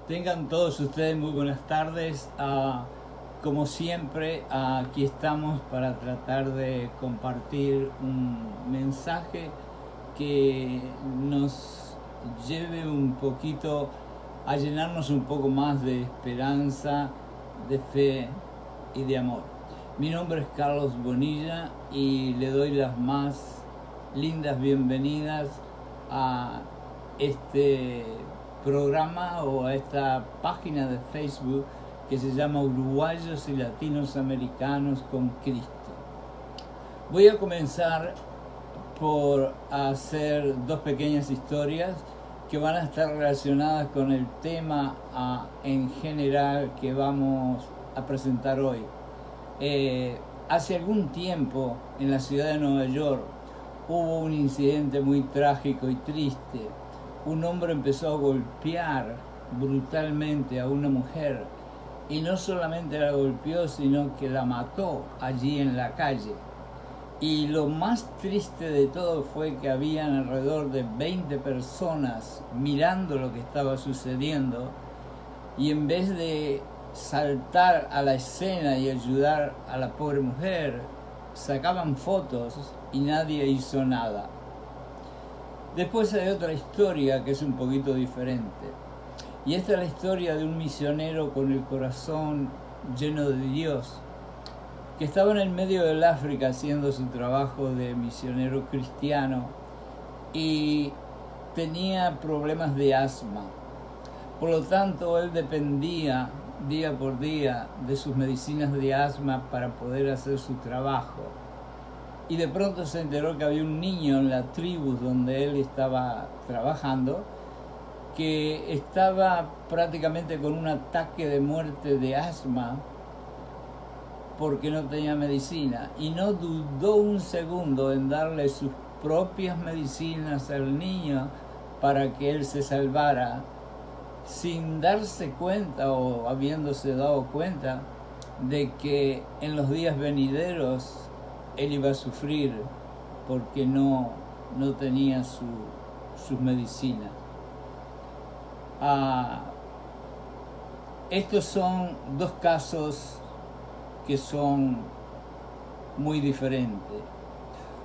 Tengan todos ustedes muy buenas tardes. Como siempre, aquí estamos para tratar de compartir un mensaje que nos lleve un poquito a llenarnos un poco más de esperanza, de fe y de amor. Mi nombre es Carlos Bonilla y le doy las más lindas bienvenidas a este programa o a esta página de Facebook que se llama Uruguayos y Latinos Americanos con Cristo. Voy a comenzar por hacer dos pequeñas historias que van a estar relacionadas con el tema en general que vamos a presentar hoy. Hace algún tiempo en la ciudad de Nueva York hubo un incidente muy trágico y triste. Un hombre empezó a golpear brutalmente a una mujer y no solamente la golpeó, sino que la mató allí en la calle. Y lo más triste de todo fue que habían alrededor de 20 personas mirando lo que estaba sucediendo, y en vez de saltar a la escena y ayudar a la pobre mujer, sacaban fotos y nadie hizo nada. Después hay otra historia que es un poquito diferente, y esta es la historia de un misionero con el corazón lleno de Dios, que estaba en el medio del África haciendo su trabajo de misionero cristiano y tenía problemas de asma. Por lo tanto, él dependía día por día de sus medicinas de asma para poder hacer su trabajo. Y de pronto se enteró que había un niño en la tribu donde él estaba trabajando que estaba prácticamente con un ataque de muerte de asma porque no tenía medicina, y no dudó un segundo en darle sus propias medicinas al niño para que él se salvara, sin darse cuenta o habiéndose dado cuenta de que en los días venideros él iba a sufrir porque no tenía sus medicinas. Estos son dos casos que son muy diferentes.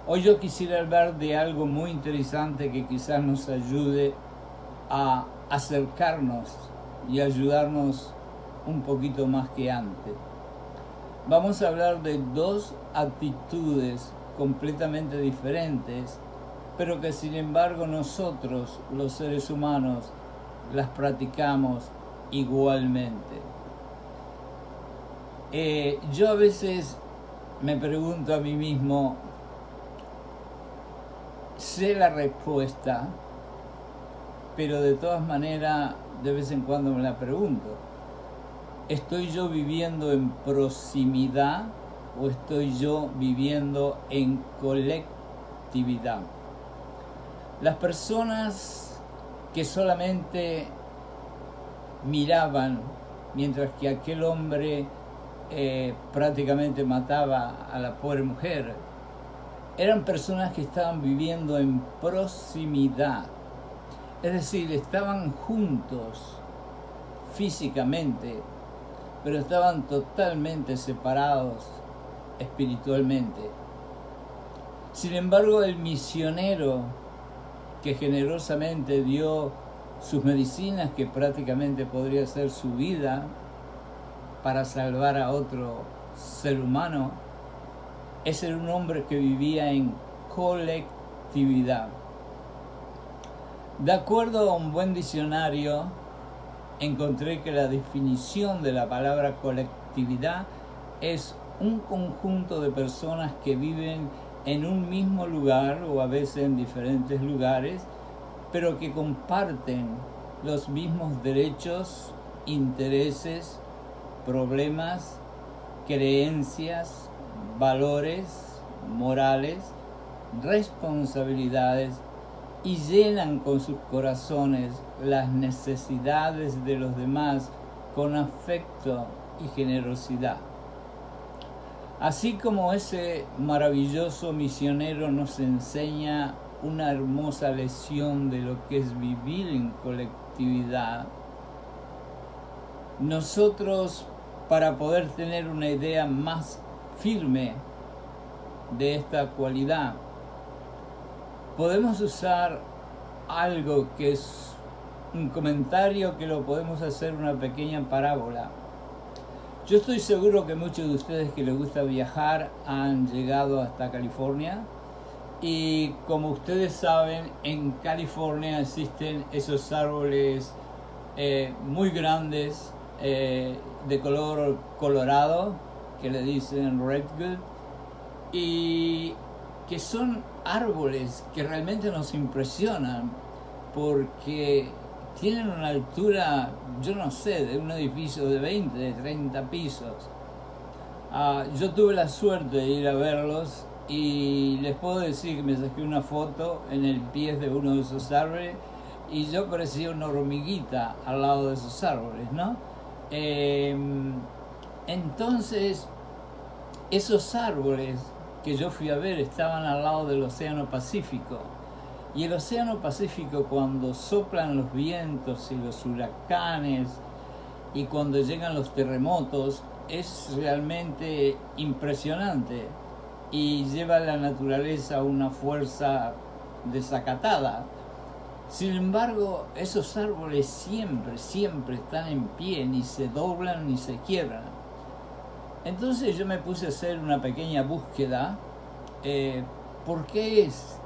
Hoy yo quisiera hablar de algo muy interesante que quizás nos ayude a acercarnos y ayudarnos un poquito más que antes. Vamos a hablar de dos actitudes completamente diferentes, pero que sin embargo nosotros, los seres humanos, las practicamos igualmente. Yo a veces me pregunto a mí mismo, sé la respuesta, pero de todas maneras de vez en cuando me la pregunto. ¿Estoy yo viviendo en proximidad o estoy yo viviendo en colectividad? Las personas que solamente miraban mientras que aquel hombre prácticamente mataba a la pobre mujer, eran personas que estaban viviendo en proximidad, es decir, estaban juntos físicamente, pero estaban totalmente separados espiritualmente. Sin embargo, el misionero que generosamente dio sus medicinas, que prácticamente podría ser su vida, para salvar a otro ser humano, ese era un hombre que vivía en colectividad. De acuerdo a un buen diccionario, encontré que la definición de la palabra colectividad es un conjunto de personas que viven en un mismo lugar o a veces en diferentes lugares, pero que comparten los mismos derechos, intereses, problemas, creencias, valores, morales, responsabilidades, y llenan con sus corazones las necesidades de los demás con afecto y generosidad. Así como ese maravilloso misionero nos enseña una hermosa lección de lo que es vivir en colectividad, nosotros, para poder tener una idea más firme de esta cualidad, podemos usar algo que es un comentario que lo podemos hacer una pequeña parábola. Yo estoy seguro que muchos de ustedes que les gusta viajar han llegado hasta California, y como ustedes saben, en California existen esos árboles muy grandes de color colorado que le dicen redwood, y que son árboles que realmente nos impresionan porque tienen una altura, yo no sé, de un edificio de 20, de 30 pisos. Yo tuve la suerte de ir a verlos y les puedo decir que me saqué una foto en el pie de uno de esos árboles y yo parecía una hormiguita al lado de esos árboles, ¿no? Entonces, esos árboles que yo fui a ver estaban al lado del Océano Pacífico. Y el Océano Pacífico, cuando soplan los vientos y los huracanes y cuando llegan los terremotos, es realmente impresionante y lleva a la naturaleza una fuerza desacatada. Sin embargo, esos árboles siempre están en pie, ni se doblan ni se quiebran. Entonces yo me puse a hacer una pequeña búsqueda. ¿Por qué es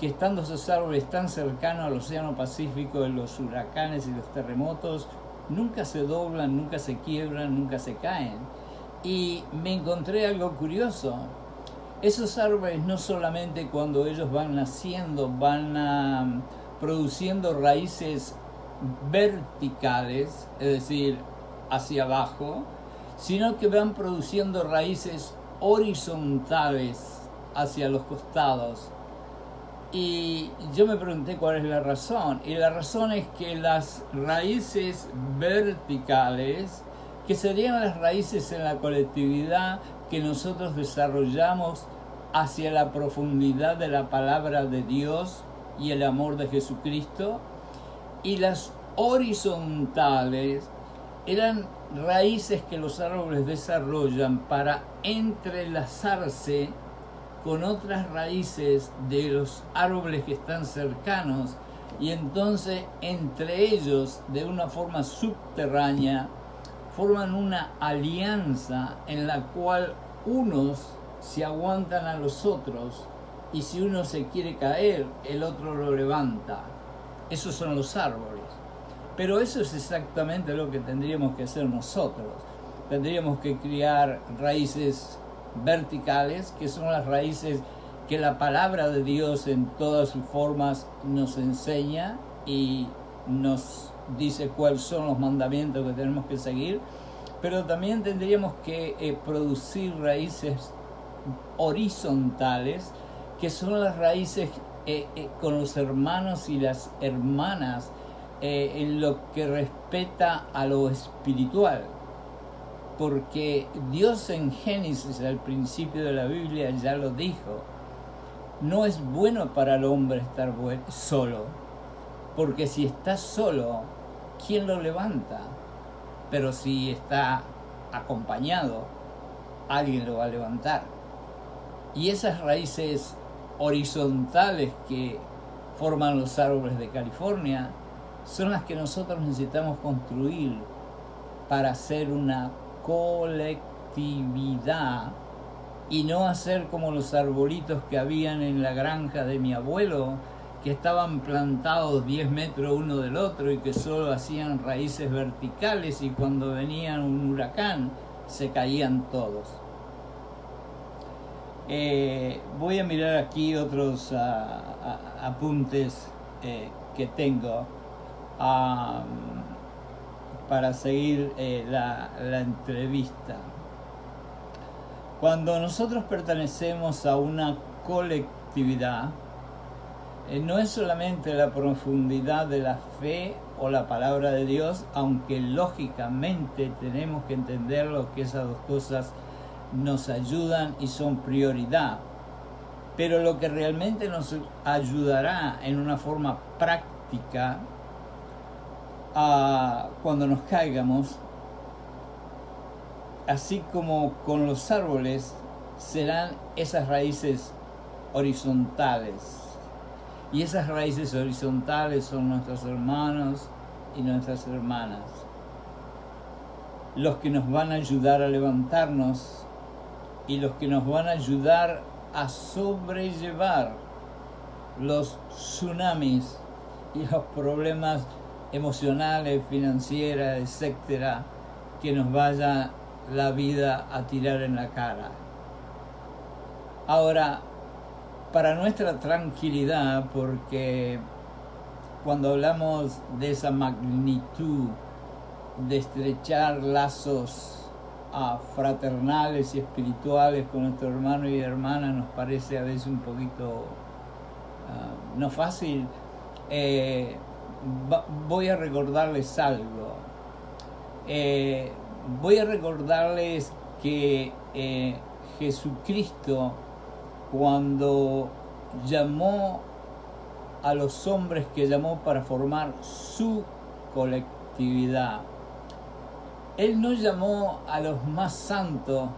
que estando esos árboles tan cercanos al Océano Pacífico, en los huracanes y los terremotos, nunca se doblan, nunca se quiebran, nunca se caen? Y me encontré algo curioso. Esos árboles no solamente cuando ellos van naciendo van produciendo raíces verticales, es decir, hacia abajo, sino que van produciendo raíces horizontales hacia los costados. Y yo me pregunté cuál es la razón, y la razón es que las raíces verticales, que serían las raíces en la colectividad que nosotros desarrollamos hacia la profundidad de la palabra de Dios y el amor de Jesucristo, y las horizontales eran raíces que los árboles desarrollan para entrelazarse con otras raíces de los árboles que están cercanos, y entonces entre ellos, de una forma subterránea, forman una alianza en la cual unos se aguantan a los otros, y si uno se quiere caer, el otro lo levanta. Esos son los árboles. Pero eso es exactamente lo que tendríamos que hacer nosotros. Tendríamos que criar raíces verticales, que son las raíces que la palabra de Dios en todas sus formas nos enseña y nos dice cuáles son los mandamientos que tenemos que seguir. Pero también tendríamos que producir raíces horizontales, que son las raíces con los hermanos y las hermanas en lo que respecta a lo espiritual. Porque Dios en Génesis, al principio de la Biblia, ya lo dijo: no es bueno para el hombre estar solo, porque si está solo, ¿quién lo levanta? Pero si está acompañado, alguien lo va a levantar. Y esas raíces horizontales que forman los árboles de California son las que nosotros necesitamos construir para hacer una colectividad y no hacer como los arbolitos que habían en la granja de mi abuelo, que estaban plantados 10 metros uno del otro y que solo hacían raíces verticales, y cuando venía un huracán se caían todos. Voy a mirar aquí otros apuntes que tengo para seguir la entrevista. Cuando nosotros pertenecemos a una colectividad, no es solamente la profundidad de la fe o la palabra de Dios, aunque lógicamente tenemos que entender lo que esas dos cosas nos ayudan y son prioridad. Pero lo que realmente nos ayudará en una forma práctica cuando nos caigamos, así como con los árboles, serán esas raíces horizontales. Y esas raíces horizontales son nuestros hermanos y nuestras hermanas, los que nos van a ayudar a levantarnos y los que nos van a ayudar a sobrellevar los tsunamis y los problemas emocionales, financieros, etcétera, que nos vaya la vida a tirar en la cara. Ahora, para nuestra tranquilidad, porque cuando hablamos de esa magnitud de estrechar lazos fraternales y espirituales con nuestro hermano y hermana, nos parece a veces un poquito no fácil, voy a recordarles algo. Voy a recordarles que Jesucristo, cuando llamó a los hombres que llamó para formar su colectividad, Él no llamó a los más santos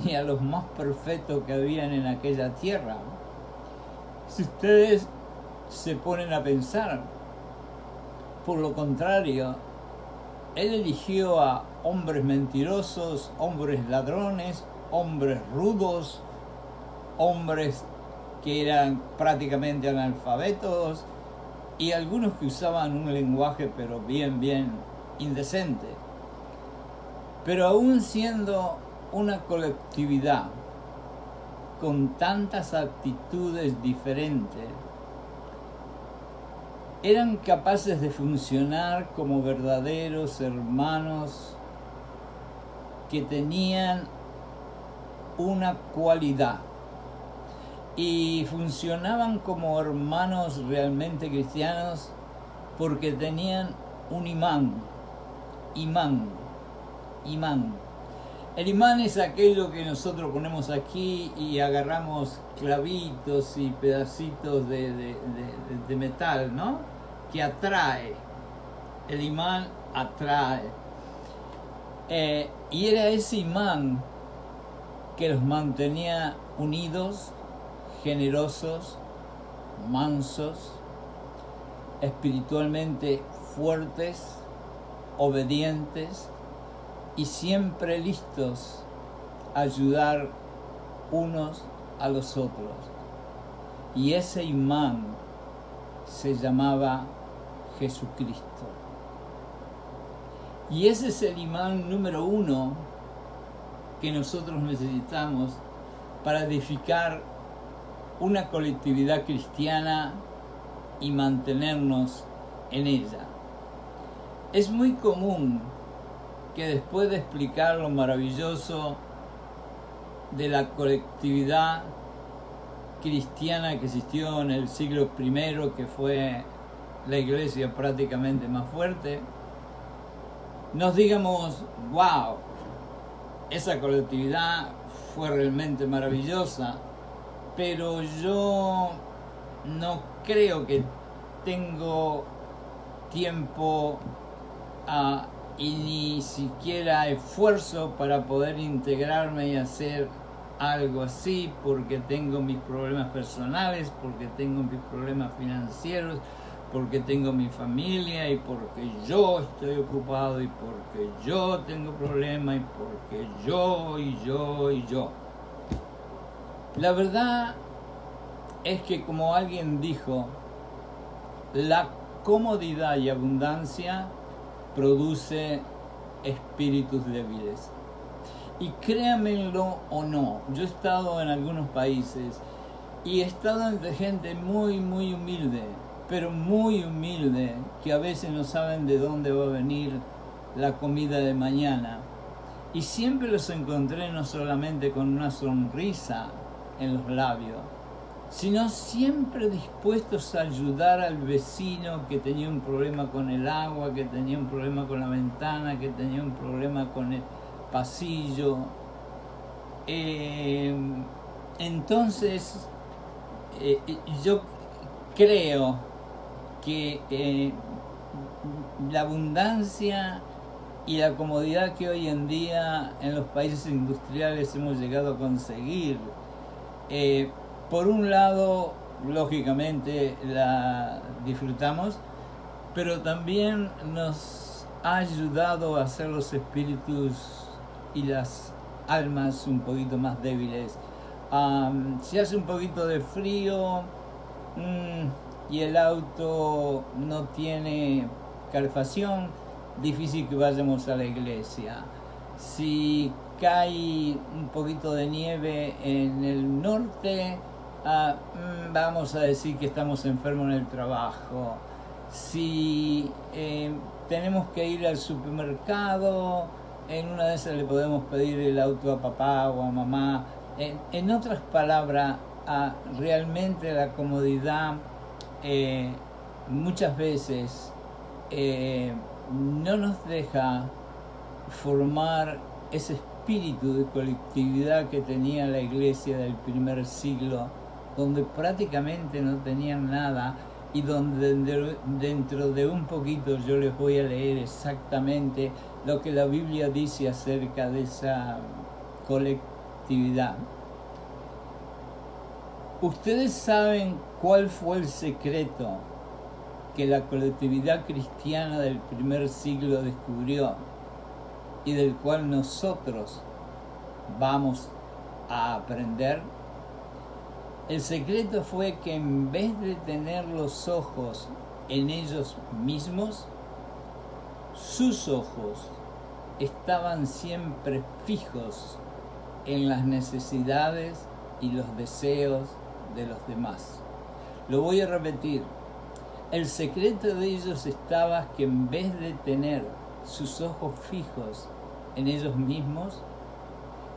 ni a los más perfectos que habían en aquella tierra. Si ustedes se ponen a pensar, por lo contrario, Él eligió a hombres mentirosos, hombres ladrones, hombres rudos, hombres que eran prácticamente analfabetos y algunos que usaban un lenguaje pero bien indecente. Pero aún siendo una colectividad con tantas actitudes diferentes, eran capaces de funcionar como verdaderos hermanos que tenían una cualidad y funcionaban como hermanos realmente cristianos porque tenían un imán. El imán es aquello que nosotros ponemos aquí y agarramos clavitos y pedacitos de metal, ¿no? Que atrae. El imán atrae. Y era ese imán que los mantenía unidos, generosos, mansos, espiritualmente fuertes, obedientes y siempre listos a ayudar unos a los otros. Y ese imán se llamaba Jesucristo. Y ese es el imán número 1 que nosotros necesitamos para edificar una colectividad cristiana y mantenernos en ella. Es muy común que después de explicar lo maravilloso de la colectividad cristiana que existió en el siglo I, que fue la iglesia prácticamente más fuerte, nos digamos, wow, esa colectividad fue realmente maravillosa, pero yo no creo que tengo tiempo y ni siquiera esfuerzo para poder integrarme y hacer algo así, porque tengo mis problemas personales, porque tengo mis problemas financieros, porque tengo mi familia y porque yo estoy ocupado y porque yo tengo problemas y porque yo. La verdad es que, como alguien dijo, la comodidad y abundancia produce espíritus débiles. Y créanmelo o no, yo he estado en algunos países y he estado entre gente muy humilde, pero muy humilde, que a veces no saben de dónde va a venir la comida de mañana. Y siempre los encontré no solamente con una sonrisa en los labios, sino siempre dispuestos a ayudar al vecino que tenía un problema con el agua, que tenía un problema con la ventana, que tenía un problema con el pasillo. Entonces, yo creo que la abundancia y la comodidad que hoy en día en los países industriales hemos llegado a conseguir, por un lado, lógicamente la disfrutamos, pero también nos ha ayudado a hacer los espíritus y las almas un poquito más débiles. Si hace un poquito de frío y el auto no tiene calefacción, difícil que vayamos a la iglesia. Si cae un poquito de nieve en el norte, vamos a decir que estamos enfermos en el trabajo. Si tenemos que ir al supermercado, en una de esas le podemos pedir el auto a papá o a mamá. En otras palabras, realmente la comodidad muchas veces no nos deja formar ese espíritu de colectividad que tenía la iglesia del primer siglo, donde prácticamente no tenían nada y donde dentro de un poquito yo les voy a leer exactamente lo que la Biblia dice acerca de esa colectividad. Ustedes saben cuál fue el secreto que la colectividad cristiana del primer siglo descubrió y del cual nosotros vamos a aprender. El secreto fue que en vez de tener los ojos en ellos mismos, sus ojos estaban siempre fijos en las necesidades y los deseos de los demás. Lo voy a repetir. El secreto de ellos estaba que en vez de tener sus ojos fijos en ellos mismos,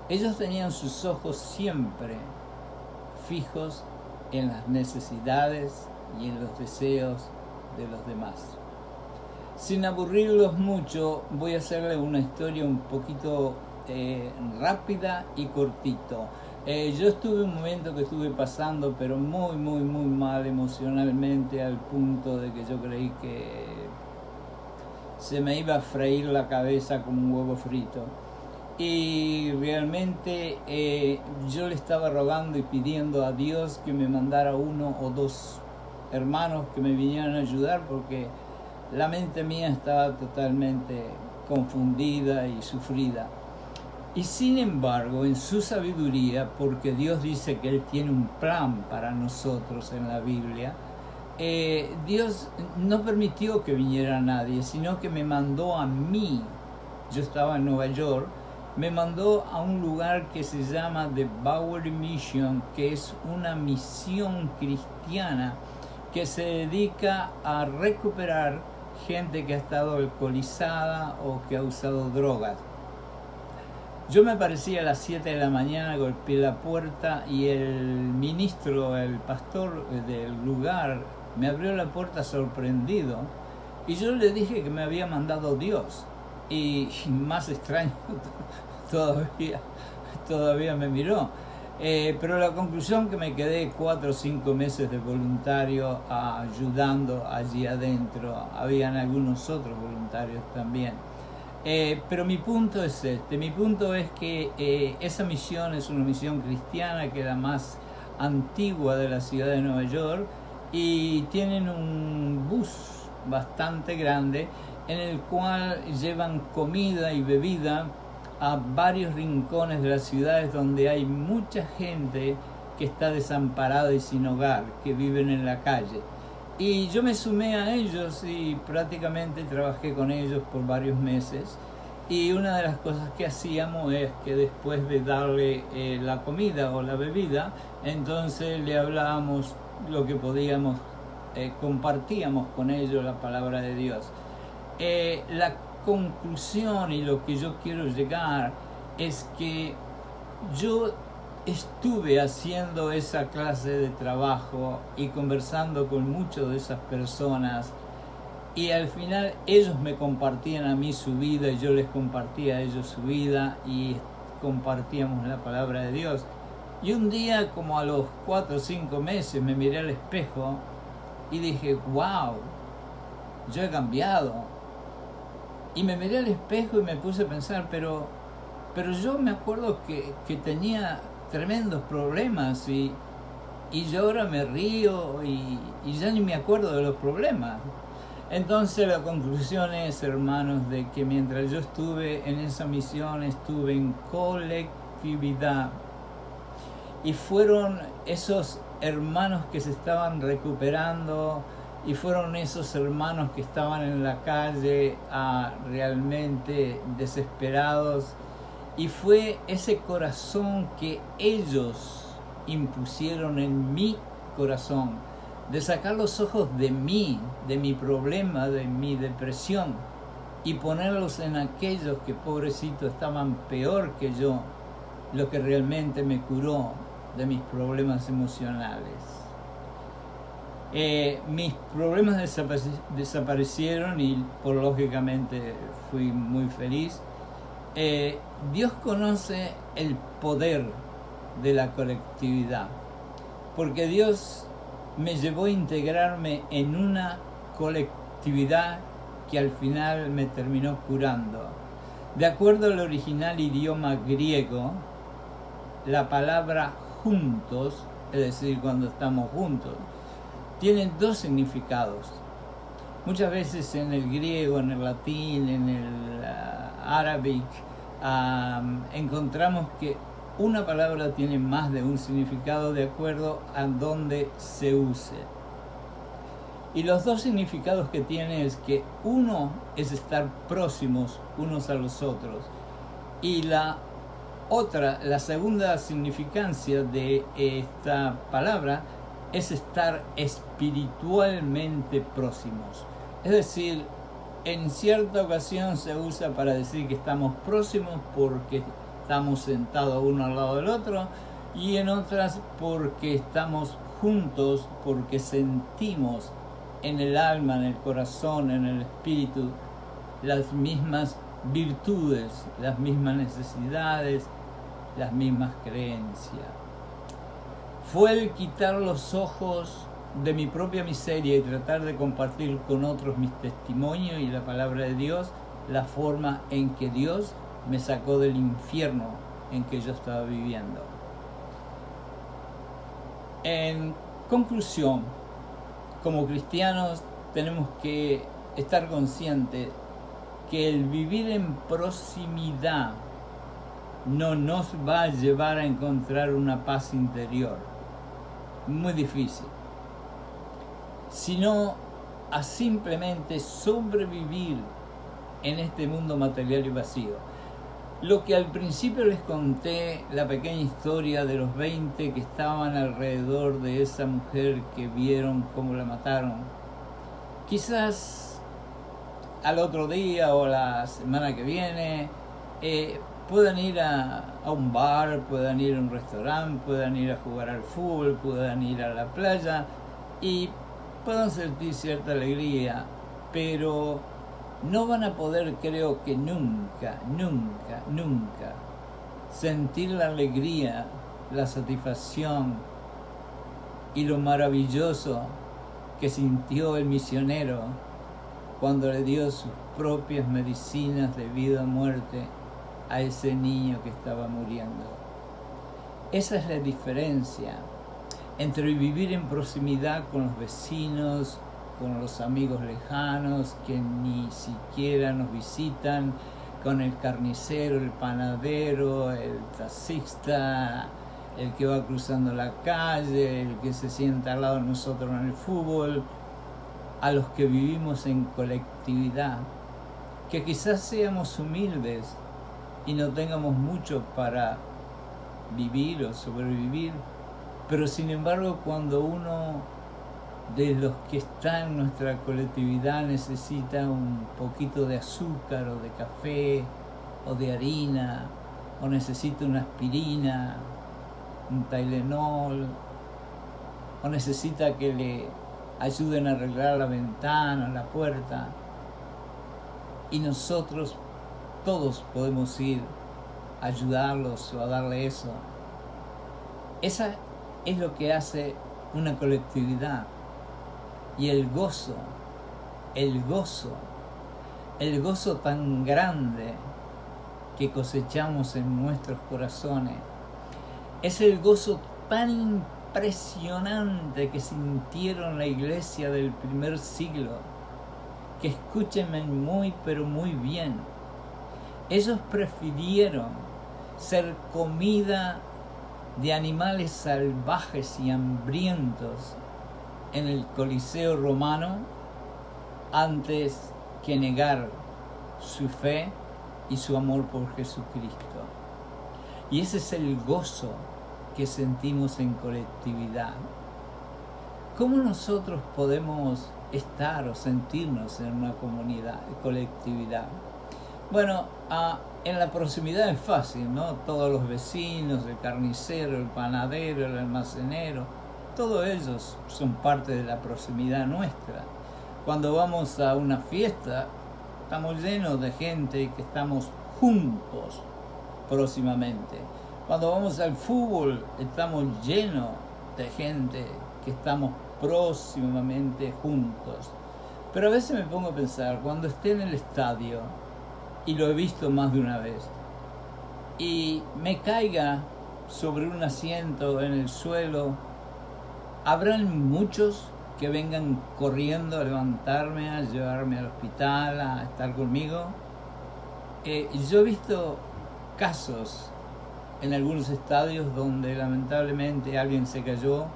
ellos tenían sus ojos siempre fijos en las necesidades y en los deseos de los demás. Sin aburrirlos mucho, voy a hacerles una historia un poquito rápida y cortito. Yo estuve un momento que estuve pasando, pero muy mal emocionalmente, al punto de que yo creí que se me iba a freír la cabeza como un huevo frito. Y realmente yo le estaba rogando y pidiendo a Dios que me mandara uno o dos hermanos que me vinieran a ayudar, porque la mente mía estaba totalmente confundida y sufrida. Y sin embargo, en su sabiduría, porque Dios dice que Él tiene un plan para nosotros en la Biblia, Dios no permitió que viniera nadie, sino que me mandó a mí. Yo estaba en Nueva York, me mandó a un lugar que se llama The Bowery Mission, que es una misión cristiana que se dedica a recuperar gente que ha estado alcoholizada o que ha usado drogas. Yo me aparecí a las 7 de la mañana, golpeé la puerta y el ministro, el pastor del lugar, me abrió la puerta sorprendido y yo le dije que me había mandado Dios. Y más extraño todavía me miró. Pero la conclusión que me quedé 4 o 5 meses de voluntario ayudando allí adentro. Habían algunos otros voluntarios también. Pero mi punto es mi punto es que esa misión es una misión cristiana, que es la más antigua de la ciudad de Nueva York, y tienen un bus bastante grande en el cual llevan comida y bebida a varios rincones de las ciudades donde hay mucha gente que está desamparada y sin hogar, que viven en la calle. Y yo me sumé a ellos y prácticamente trabajé con ellos por varios meses. Y una de las cosas que hacíamos es que después de darle la comida o la bebida, entonces le hablábamos lo que podíamos, compartíamos con ellos la palabra de Dios. La conclusión y lo que yo quiero llegar es que yo estuve haciendo esa clase de trabajo y conversando con muchas de esas personas, y al final ellos me compartían a mí su vida y yo les compartía a ellos su vida y compartíamos la palabra de Dios. Y un día, como a los 4 o 5 meses, me miré al espejo y dije, wow, yo he cambiado. Y me miré al espejo y me puse a pensar, pero yo me acuerdo que tenía tremendos problemas y yo ahora me río y ya ni me acuerdo de los problemas. Entonces la conclusión es, hermanos, de que mientras yo estuve en esa misión, estuve en colectividad. Y fueron esos hermanos que se estaban recuperando, y fueron esos hermanos que estaban en la calle realmente desesperados. Y fue ese corazón que ellos impusieron en mi corazón, de sacar los ojos de mí, de mi problema, de mi depresión, y ponerlos en aquellos que, pobrecitos, estaban peor que yo, lo que realmente me curó de mis problemas emocionales. Mis problemas desaparecieron y, por lógicamente, fui muy feliz. Dios conoce el poder de la colectividad, porque Dios me llevó a integrarme en una colectividad que al final me terminó curando. De acuerdo al original idioma griego, la palabra juntos, es decir, cuando estamos juntos, tiene dos significados. Muchas veces en el griego, en el latín, en el árabe, encontramos que una palabra tiene más de un significado de acuerdo a donde se use. Y los dos significados que tiene es que uno es estar próximos unos a los otros, y la segunda significancia de esta palabra es estar espiritualmente próximos. Es decir, en cierta ocasión se usa para decir que estamos próximos porque estamos sentados uno al lado del otro, y en otras porque estamos juntos, porque sentimos en el alma, en el corazón, en el espíritu, las mismas virtudes, las mismas necesidades, las mismas creencias. Fue el quitar los ojos de mi propia miseria y tratar de compartir con otros mis testimonios y la palabra de Dios, la forma en que Dios me sacó del infierno en que yo estaba viviendo. En conclusión, como cristianos tenemos que estar conscientes que el vivir en proximidad no nos va a llevar a encontrar una paz interior, muy difícil, sino a simplemente sobrevivir en este mundo material y vacío. Lo que al principio les conté, la pequeña historia de los 20 que estaban alrededor de esa mujer que vieron cómo la mataron, quizás al otro día o la semana que viene puedan ir a un bar, puedan ir a un restaurante, puedan ir a jugar al fútbol, puedan ir a la playa y puedan sentir cierta alegría, pero no van a poder, creo que nunca sentir la alegría, la satisfacción y lo maravilloso que sintió el misionero cuando le dio sus propias medicinas de vida o muerte a ese niño que estaba muriendo. Esa es la diferencia entre vivir en proximidad con los vecinos, con los amigos lejanos que ni siquiera nos visitan, con el carnicero, el panadero, el taxista, el que va cruzando la calle, el que se sienta al lado de nosotros en el fútbol, a los que vivimos en colectividad, que quizás seamos humildes y no tengamos mucho para vivir o sobrevivir, pero sin embargo cuando uno de los que están en nuestra colectividad necesita un poquito de azúcar o de café o de harina, o necesita una aspirina, un Tylenol, o necesita que le ayuden a arreglar la ventana, la puerta, y nosotros todos podemos ir a ayudarlos o a darle eso. Esa es lo que hace una colectividad. Y el gozo tan grande que cosechamos en nuestros corazones, es el gozo tan impresionante que sintieron la iglesia del primer siglo, que escúchenme muy pero muy bien, ellos prefirieron ser comida de animales salvajes y hambrientos en el Coliseo romano antes que negar su fe y su amor por Jesucristo. Y ese es el gozo que sentimos en colectividad. ¿Cómo nosotros podemos estar o sentirnos en una colectividad? Bueno, en la proximidad es fácil, ¿no? Todos los vecinos, el carnicero, el panadero, el almacenero, todos ellos son parte de la proximidad nuestra. Cuando vamos a una fiesta, estamos llenos de gente que estamos juntos próximamente. Cuando vamos al fútbol, estamos llenos de gente que estamos próximamente juntos. Pero a veces me pongo a pensar, cuando esté en el estadio, y lo he visto más de una vez, y me caiga sobre un asiento en el suelo, ¿habrán muchos que vengan corriendo a levantarme, a llevarme al hospital, a estar conmigo? Yo he visto casos en algunos estadios donde lamentablemente alguien se cayó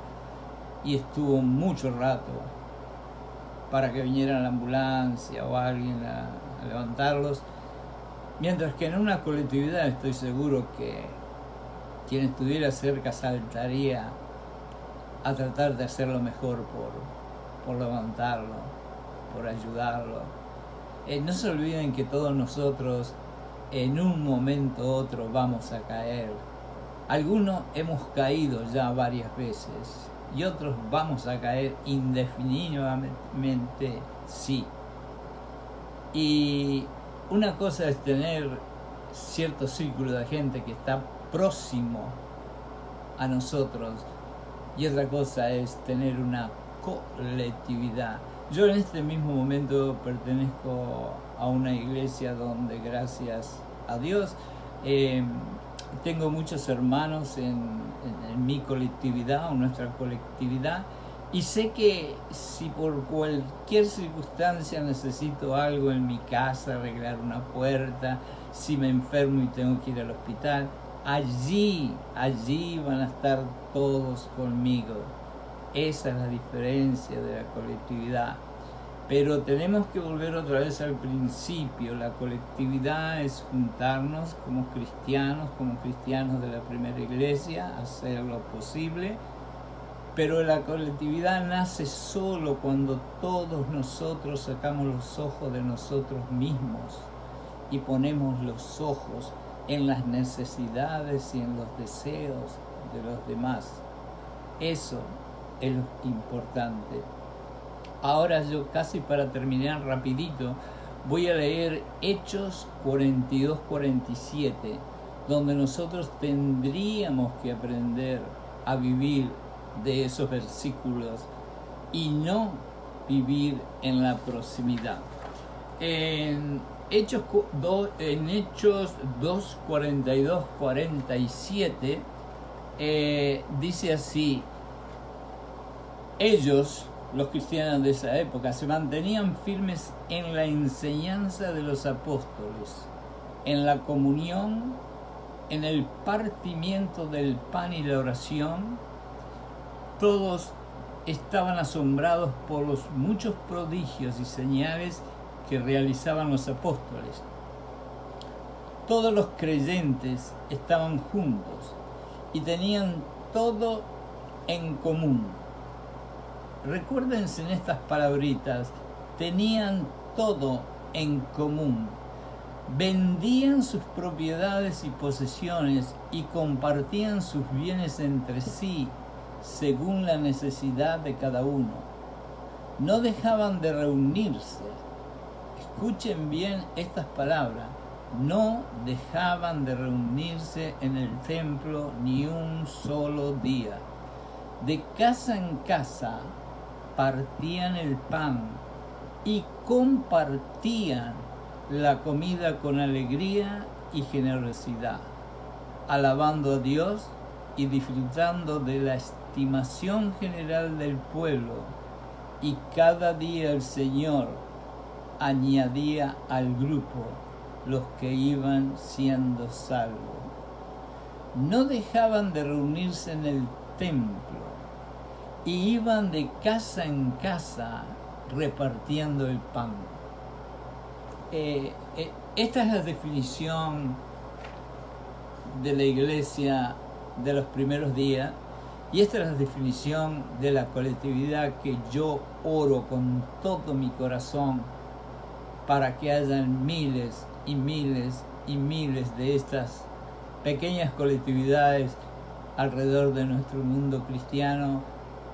y estuvo mucho rato para que viniera la ambulancia o alguien a levantarlos, mientras que en una colectividad estoy seguro que quien estuviera cerca saltaría a tratar de hacer lo mejor por levantarlo, por ayudarlo. No se olviden que todos nosotros en un momento u otro vamos a caer. Algunos hemos caído ya varias veces y otros vamos a caer indefinidamente, sí. Y una cosa es tener cierto círculo de gente que está próximo a nosotros y otra cosa es tener una colectividad. Yo en este mismo momento pertenezco a una iglesia donde, gracias a Dios, tengo muchos hermanos en mi colectividad o nuestra colectividad, y sé que si por cualquier circunstancia necesito algo en mi casa, arreglar una puerta, si me enfermo y tengo que ir al hospital, allí van a estar todos conmigo. Esa es la diferencia de la colectividad. Pero tenemos que volver otra vez al principio. La colectividad es juntarnos como cristianos de la primera iglesia, hacer lo posible. Pero la colectividad nace solo cuando todos nosotros sacamos los ojos de nosotros mismos y ponemos los ojos en las necesidades y en los deseos de los demás. Eso es lo importante. Ahora yo, casi para terminar rapidito, voy a leer Hechos 42-47, donde nosotros tendríamos que aprender a vivir de esos versículos y no vivir en la proximidad. En Hechos 2, 42, 47 dice así: ellos, los cristianos de esa época, se mantenían firmes en la enseñanza de los apóstoles, en la comunión, en el partimiento del pan y la oración. Todos estaban asombrados por los muchos prodigios y señales que realizaban los apóstoles. Todos los creyentes estaban juntos y tenían todo en común. Recuérdense en estas palabritas: tenían todo en común. Vendían sus propiedades y posesiones y compartían sus bienes entre sí según la necesidad de cada uno. No dejaban de reunirse. Escuchen bien estas palabras. no dejaban de reunirse en el templo ni un solo día. De casa en casa partían el pan y compartían la comida con alegría y generosidad, alabando a Dios y disfrutando de la estimación general del pueblo. Y cada día el Señor añadía al grupo los que iban siendo salvos. No dejaban de reunirse en el templo y iban de casa en casa repartiendo el pan. Esta es la definición de la iglesia de los primeros días, y esta es la definición de la colectividad que yo oro con todo mi corazón para que hayan miles y miles y miles de estas pequeñas colectividades alrededor de nuestro mundo cristiano,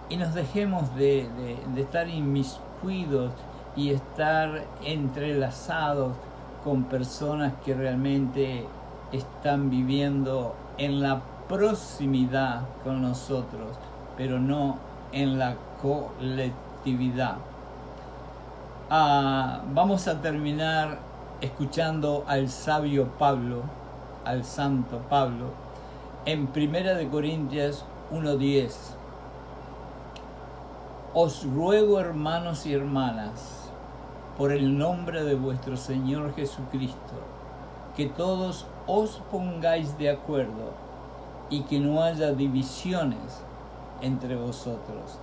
y nos dejemos de estar inmiscuidos y estar entrelazados con personas que realmente están viviendo en la proximidad con nosotros, pero no en la colectividad. Vamos a terminar escuchando al sabio Pablo, al santo Pablo, en 1 Corintios 1:10. Os ruego, hermanos y hermanas, por el nombre de vuestro Señor Jesucristo, que todos os pongáis de acuerdo y que no haya divisiones entre vosotros,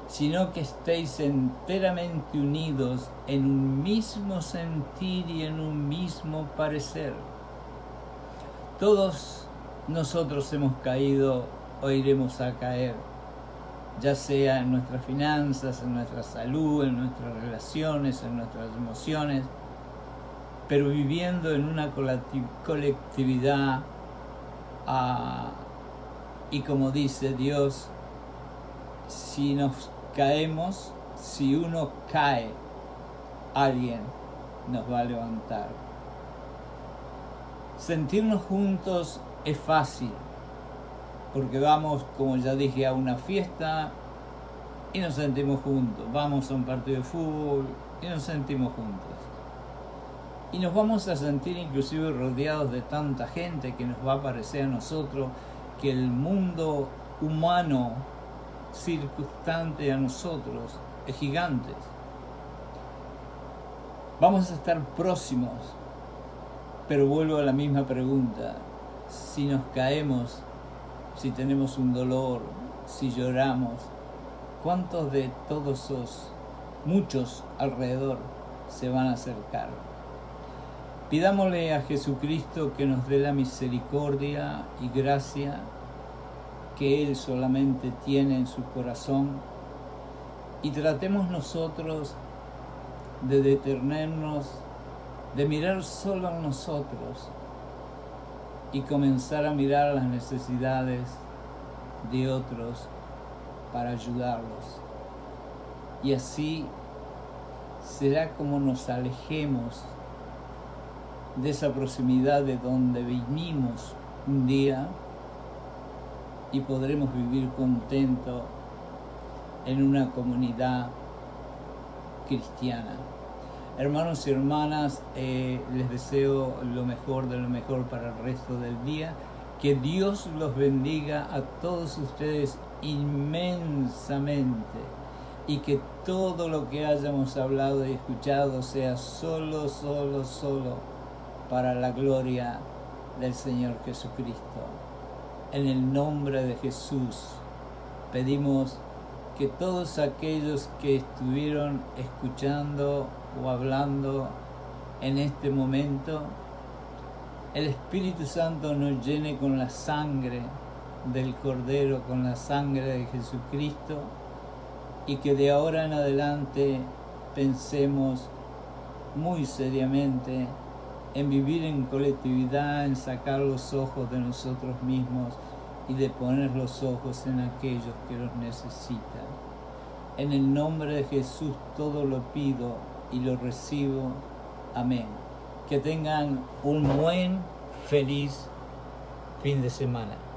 sino que estéis enteramente unidos en un mismo sentir y en un mismo parecer. Todos nosotros hemos caído o iremos a caer, ya sea en nuestras finanzas, en nuestra salud, en nuestras relaciones, en nuestras emociones, pero viviendo en una colectividad, y como dice Dios, si nos caemos, si uno cae, alguien nos va a levantar. Sentirnos juntos es fácil, porque vamos, como ya dije, a una fiesta y nos sentimos juntos. Vamos a un partido de fútbol y nos sentimos juntos. Y nos vamos a sentir inclusive rodeados de tanta gente que nos va a parecer a nosotros que el mundo humano circunstante a nosotros es gigante. Vamos a estar próximos, pero vuelvo a la misma pregunta. Si nos caemos, si tenemos un dolor, si lloramos, ¿cuántos de todos esos, muchos alrededor, se van a acercar? Pidámosle a Jesucristo que nos dé la misericordia y gracia que Él solamente tiene en su corazón, y tratemos nosotros de detenernos, de mirar solo a nosotros y comenzar a mirar las necesidades de otros para ayudarlos. Y así será como nos alejemos de esa proximidad de donde vinimos un día, y podremos vivir contentos en una comunidad cristiana. Hermanos y hermanas, les deseo lo mejor de lo mejor para el resto del día. Que Dios los bendiga a todos ustedes inmensamente, y que todo lo que hayamos hablado y escuchado sea solo para la gloria del Señor Jesucristo. En el nombre de Jesús pedimos que todos aquellos que estuvieron escuchando o hablando en este momento, el Espíritu Santo nos llene con la sangre del Cordero, con la sangre de Jesucristo, y que de ahora en adelante pensemos muy seriamente en vivir en colectividad, en sacar los ojos de nosotros mismos y de poner los ojos en aquellos que los necesitan. En el nombre de Jesús todo lo pido y lo recibo. Amén. que tengan un buen, feliz fin de semana.